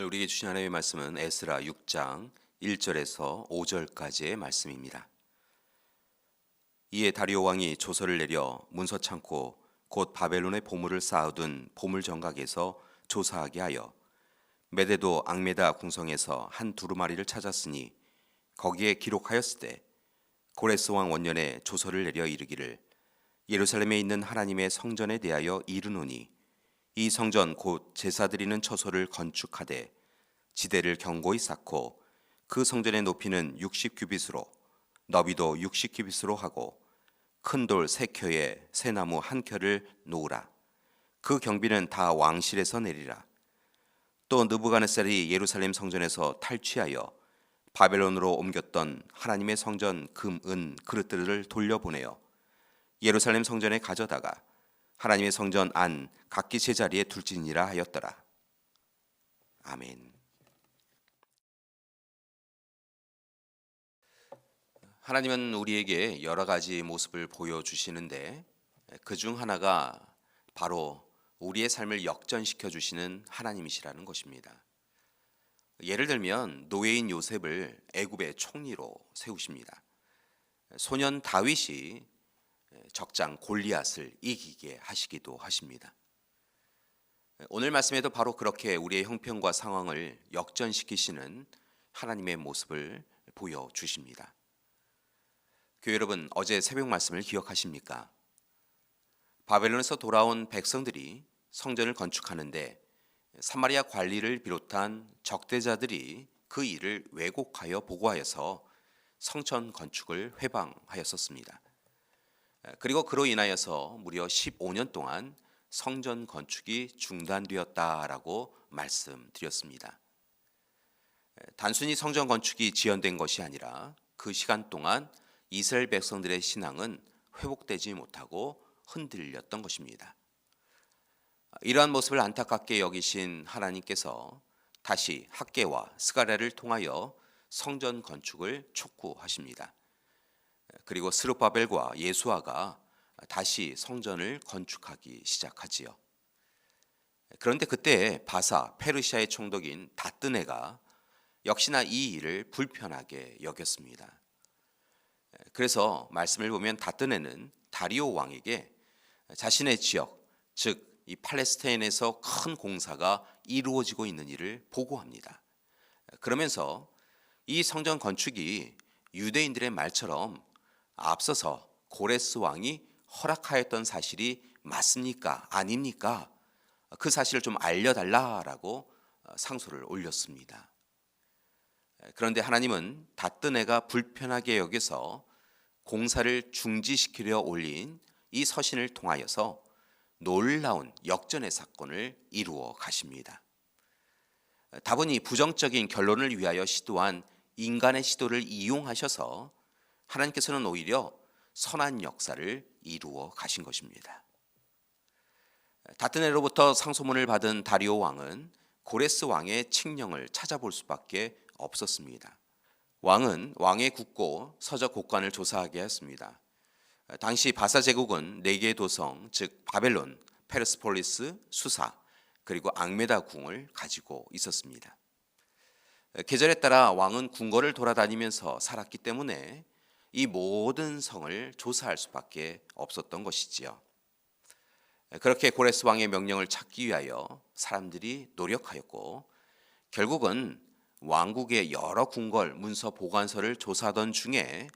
오늘 우리에게 주신 하나님의 말씀은 에스라 6장 1절에서 5절까지의 말씀입니다. 이에 다리오 왕이 조서를 내려 문서 창고 곧 바벨론의 보물을 쌓아둔 보물 정각에서 조사하게 하여 메데도 앙메다 궁성에서 한 두루마리를 찾았으니 거기에 기록하였을 때 고레스 왕 원년에 조서를 내려 이르기를 예루살렘에 있는 하나님의 성전에 대하여 이르노니 이 성전 곧 제사 드리는 처소를 건축하되 지대를 견고히 쌓고 그 성전의 높이는 60규빗으로 너비도 60규빗으로 하고 큰 돌 3켜에 새나무 1켜를 놓으라. 그 경비는 다 왕실에서 내리라. 또 느부갓네살이 예루살렘 성전에서 탈취하여 바벨론으로 옮겼던 하나님의 성전 금, 은, 그릇들을 돌려보내어 예루살렘 성전에 가져다가 하나님의 성전 안 각기 제자리에 둘지니라 하였더라. 아멘. 하나님은 우리에게 여러 가지 모습을 보여주시는데 그 중 하나가 바로 우리의 삶을 역전시켜 주시는 하나님이시라는 것입니다. 예를 들면 노예인 요셉을 애굽의 총리로 세우십니다. 소년 다윗이 적장 골리앗을 이기게 하시기도 하십니다. 오늘 말씀에도 바로 그렇게 우리의 형편과 상황을 역전시키시는 하나님의 모습을 보여주십니다. 교회 여러분, 어제 새벽 말씀을 기억하십니까? 바벨론에서 돌아온 백성들이 성전을 건축하는데 사마리아 관리를 비롯한 적대자들이 그 일을 왜곡하여 보고하여서 성전 건축을 회방하였었습니다. 그리고 그로 인하여서 무려 15년 동안 성전 건축이 중단되었다라고 말씀드렸습니다. 단순히 성전 건축이 지연된 것이 아니라 그 시간 동안 이스라엘 백성들의 신앙은 회복되지 못하고 흔들렸던 것입니다. 이러한 모습을 안타깝게 여기신 하나님께서 다시 학개와 스가랴를 통하여 성전 건축을 촉구하십니다. 그리고 스룹바벨과 예수아가 다시 성전을 건축하기 시작하지요. 그런데 그때 바사 페르시아의 총독인 다뜨네가 역시나 이 일을 불편하게 여겼습니다. 그래서 말씀을 보면 다뜨네는 다리오 왕에게 자신의 지역, 즉 이 팔레스타인에서 큰 공사가 이루어지고 있는 일을 보고합니다. 그러면서 이 성전 건축이 유대인들의 말처럼 앞서서 고레스 왕이 허락하였던 사실이 맞습니까? 아닙니까? 그 사실을 좀 알려달라라고 상소를 올렸습니다. 그런데 하나님은 다뜨네가 불편하게 여겨서 공사를 중지시키려 올린 이 서신을 통하여서 놀라운 역전의 사건을 이루어 가십니다. 다분히 부정적인 결론을 위하여 시도한 인간의 시도를 이용하셔서 하나님께서는 오히려 선한 역사를 이루어 가신 것입니다. 다뜨네로부터 상소문을 받은 다리오 왕은 고레스 왕의 칙령을 찾아볼 수밖에 없었습니다. 왕은 왕의 국고 서적 곡관을 조사하게 했습니다. 당시 바사 제국은 4개의 도성, 즉 바벨론, 페르스폴리스, 수사, 그리고 앙메다 궁을 가지고 있었습니다. 계절에 따라 왕은 궁궐을 돌아다니면서 살았기 때문에 이 모든 성을 조사할 수밖에 없었던 것이지요. 그렇게 고레스 왕의 명령을 찾기 위하여 사람들이 노력하였고 결국은 왕국의 여러 궁궐, 문서, 보관서를 조사하던 중에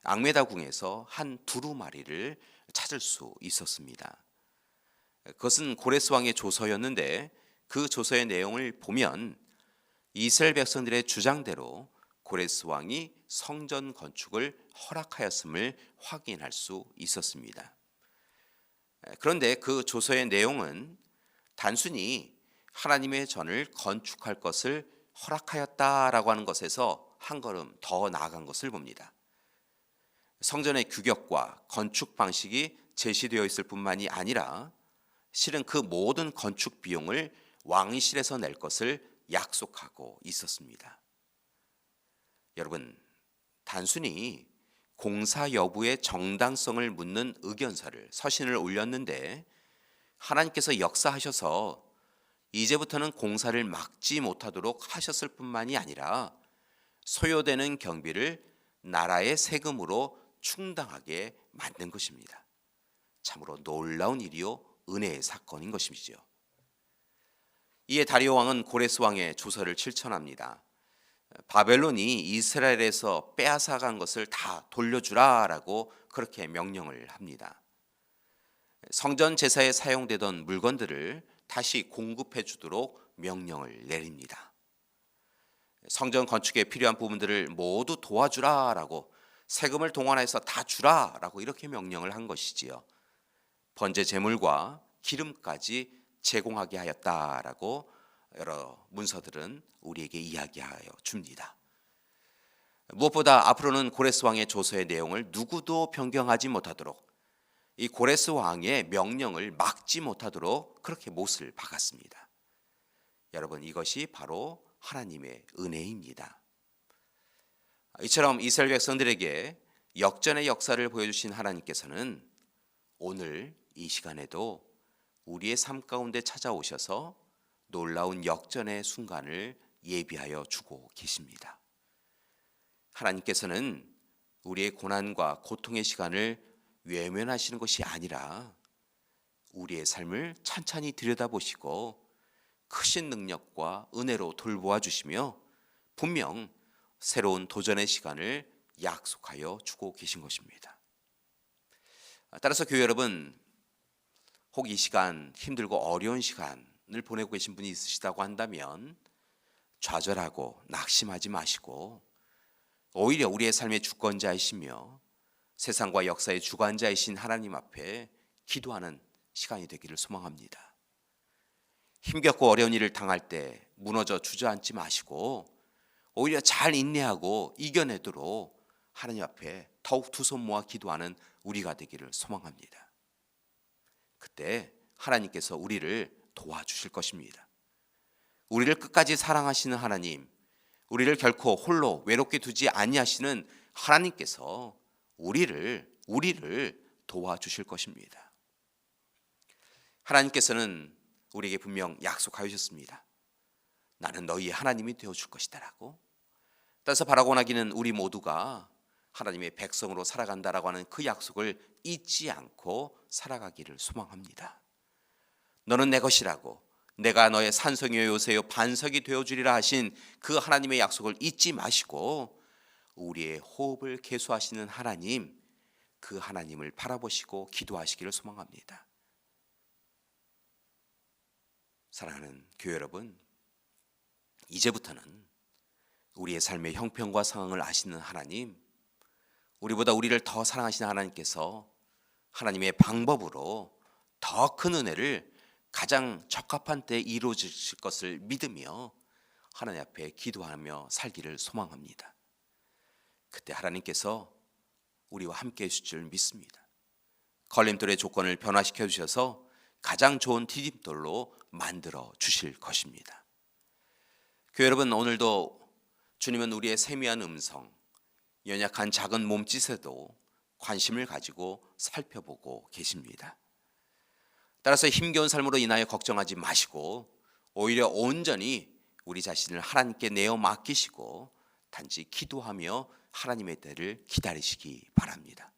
앙메다 궁에서 한 두루마리를 찾을 수 있었습니다. 그것은 고레스 왕의 조서였는데 그 조서의 내용을 보면 이스라엘 백성들의 주장대로 고레스 왕이 성전 건축을 허락하였음을 확인할 수 있었습니다. 그런데 그 조서의 내용은 단순히 하나님의 전을 건축할 것을 허락하였다라고 하는 것에서 한 걸음 더 나아간 것을 봅니다. 성전의 규격과 건축 방식이 제시되어 있을 뿐만이 아니라 실은 그 모든 건축 비용을 왕실에서 낼 것을 약속하고 있었습니다. 여러분, 단순히 공사 여부의 정당성을 묻는 의견서를 서신을 올렸는데 하나님께서 역사하셔서 이제부터는 공사를 막지 못하도록 하셨을 뿐만이 아니라 소요되는 경비를 나라의 세금으로 충당하게 만든 것입니다. 참으로 놀라운 일이요 은혜의 사건인 것이죠. 이에 다리오 왕은 고레스 왕의 조서를 실천합니다. 바벨론이 이스라엘에서 빼앗아간 것을 다 돌려주라라고 그렇게 명령을 합니다. 성전 제사에 사용되던 물건들을 다시 공급해 주도록 명령을 내립니다. 성전 건축에 필요한 부분들을 모두 도와주라라고 세금을 동원해서 다 주라라고 이렇게 명령을 한 것이지요. 번제 제물과 기름까지 제공하게 하였다라고 여러 문서들은 우리에게 이야기하여 줍니다. 무엇보다 앞으로는 고레스 왕의 조서의 내용을 누구도 변경하지 못하도록 이 고레스 왕의 명령을 막지 못하도록 그렇게 못을 박았습니다. 여러분, 이것이 바로 하나님의 은혜입니다. 이처럼 이스라엘 백성들에게 역전의 역사를 보여주신 하나님께서는 오늘 이 시간에도 우리의 삶 가운데 찾아오셔서 놀라운 역전의 순간을 예비하여 주고 계십니다. 하나님께서는 우리의 고난과 고통의 시간을 외면하시는 것이 아니라 우리의 삶을 찬찬히 들여다보시고 크신 능력과 은혜로 돌보아 주시며 분명 새로운 도전의 시간을 약속하여 주고 계신 것입니다. 따라서 교회 여러분, 혹 이 시간 힘들고 어려운 시간을 보내고 계신 분이 있으시다고 한다면 좌절하고 낙심하지 마시고 오히려 우리의 삶의 주권자이시며 세상과 역사의 주관자이신 하나님 앞에 기도하는 시간이 되기를 소망합니다. 힘겹고 어려운 일을 당할 때 무너져 주저앉지 마시고 오히려 잘 인내하고 이겨내도록 하나님 앞에 더욱 두 손 모아 기도하는 우리가 되기를 소망합니다. 그때 하나님께서 우리를 도와주실 것입니다. 우리를 끝까지 사랑하시는 하나님, 우리를 결코 홀로 외롭게 두지 아니하시는 하나님께서 우리를 도와주실 것입니다. 하나님께서는 우리에게 분명 약속하셨습니다. 나는 너희의 하나님이 되어줄 것이다라고. 따라서 바라고 나기는 우리 모두가 하나님의 백성으로 살아간다라고 하는 그 약속을 잊지 않고 살아가기를 소망합니다. 너는 내 것이라고, 내가 너의 산성이요 요새요 반석이 되어주리라 하신 그 하나님의 약속을 잊지 마시고 우리의 호흡을 계수하시는 하나님, 그 하나님을 바라보시고 기도하시기를 소망합니다. 사랑하는 교회 여러분, 이제부터는 우리의 삶의 형편과 상황을 아시는 하나님, 우리보다 우리를 더 사랑하시는 하나님께서 하나님의 방법으로 더 큰 은혜를 가장 적합한 때에 이루어질 것을 믿으며 하나님 앞에 기도하며 살기를 소망합니다. 그때 하나님께서 우리와 함께 해주실 줄 믿습니다. 걸림돌의 조건을 변화시켜 주셔서 가장 좋은 디딤돌로 만들어 주실 것입니다. 교회 여러분, 오늘도 주님은 우리의 세미한 음성, 연약한 작은 몸짓에도 관심을 가지고 살펴보고 계십니다. 따라서 힘겨운 삶으로 인하여 걱정하지 마시고 오히려 온전히 우리 자신을 하나님께 내어 맡기시고 단지 기도하며 하나님의 때를 기다리시기 바랍니다.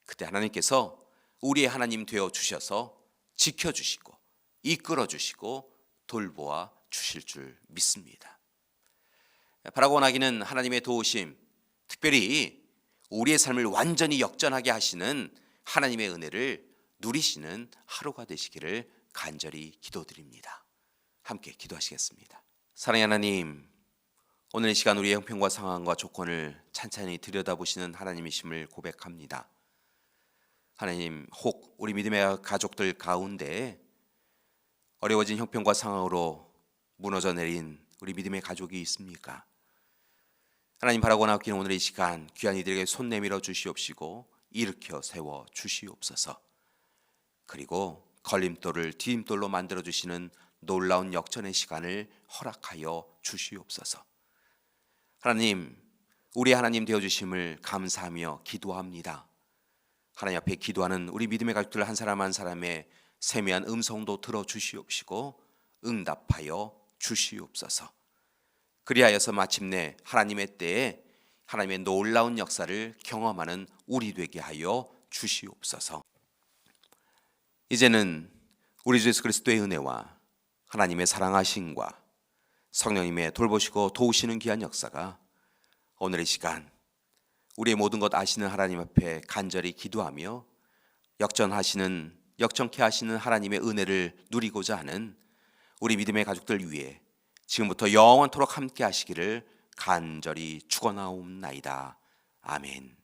그때 하나님께서 우리의 하나님 되어 주셔서 지켜주시고 이끌어 주시고 돌보아 주실 줄 믿습니다. 바라고 나기는 하나님의 도우심, 특별히 우리의 삶을 완전히 역전하게 하시는 하나님의 은혜를 누리시는 하루가 되시기를 간절히 기도드립니다. 함께 기도하시겠습니다. 사랑의 하나님, 오늘 이 시간 우리의 형편과 상황과 조건을 찬찬히 들여다보시는 하나님이심을 고백합니다. 하나님, 혹 우리 믿음의 가족들 가운데 어려워진 형편과 상황으로 무너져 내린 우리 믿음의 가족이 있습니까? 하나님, 바라고 나오기는 오늘 이 시간 귀한 이들에게 손 내밀어 주시옵시고 일으켜 세워 주시옵소서. 그리고 걸림돌을 디딤돌로 만들어 주시는 놀라운 역전의 시간을 허락하여 주시옵소서. 하나님, 우리 하나님 되어 주심을 감사하며 기도합니다. 하나님 앞에 기도하는 우리 믿음의 가족들 한 사람 한 사람의 세미한 음성도 들어 주시옵시고 응답하여 주시옵소서. 그리하여서 마침내 하나님의 때에 하나님의 놀라운 역사를 경험하는 우리 되게 하여 주시옵소서. 이제는 우리 주 예수 그리스도의 은혜와 하나님의 사랑하심과 성령님의 돌보시고 도우시는 귀한 역사가 오늘의 시간 우리의 모든 것 아시는 하나님 앞에 간절히 기도하며 역전케 하시는 하나님의 은혜를 누리고자 하는 우리 믿음의 가족들 위해 지금부터 영원토록 함께 하시기를 간절히 축원하옵나이다. 아멘.